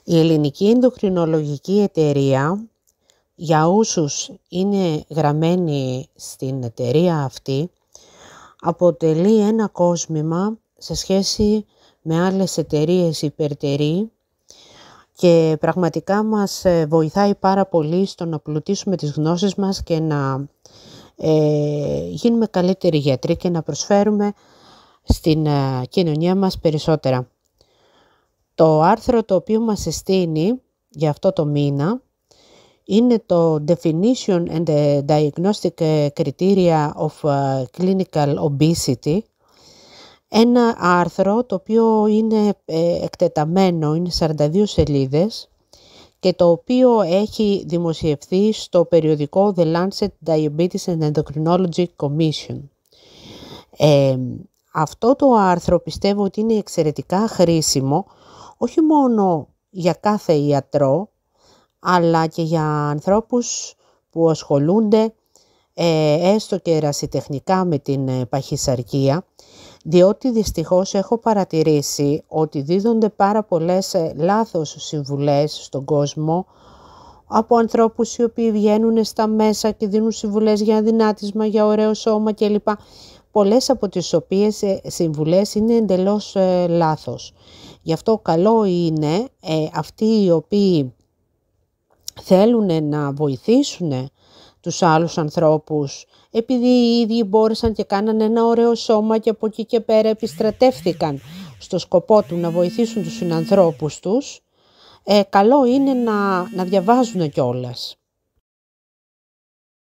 Η Ελληνική Ενδοκρινολογική Εταιρεία, για όσους είναι γραμμένοι στην εταιρεία αυτή, αποτελεί ένα κόσμημα σε σχέση με άλλες εταιρείες υπερτερή και πραγματικά μας βοηθάει πάρα πολύ στο να πλουτίσουμε τις γνώσεις μας και να γίνουμε καλύτεροι γιατροί και να προσφέρουμε στην κοινωνία μας περισσότερα. Το άρθρο το οποίο μας εστίνει για αυτό το μήνα είναι το Definition and the Diagnostic Criteria of Clinical Obesity. Ένα άρθρο το οποίο είναι εκτεταμένο, είναι 42 σελίδες και το οποίο έχει δημοσιευθεί στο περιοδικό The Lancet Diabetes and Endocrinology Commission. Αυτό το άρθρο πιστεύω ότι είναι εξαιρετικά χρήσιμο, όχι μόνο για κάθε ιατρό, αλλά και για ανθρώπους που ασχολούνται έστω και ερασιτεχνικά με την παχυσαρκία, διότι δυστυχώς έχω παρατηρήσει ότι δίδονται πάρα πολλές λάθος συμβουλές στον κόσμο από ανθρώπους οι οποίοι βγαίνουν στα μέσα και δίνουν συμβουλές για αδυνάτισμα, για ωραίο σώμα κλπ. Πολλές από τις οποίες συμβουλές είναι εντελώς λάθος. Γι' αυτό καλό είναι αυτοί οι οποίοι θέλουν να βοηθήσουν τους άλλους ανθρώπους, επειδή οι ίδιοι μπόρεσαν και κάνανε ένα ωραίο σώμα και από εκεί και πέρα επιστρατεύθηκαν στο σκοπό του να βοηθήσουν τους συνανθρώπους τους, καλό είναι να διαβάζουν κιόλας.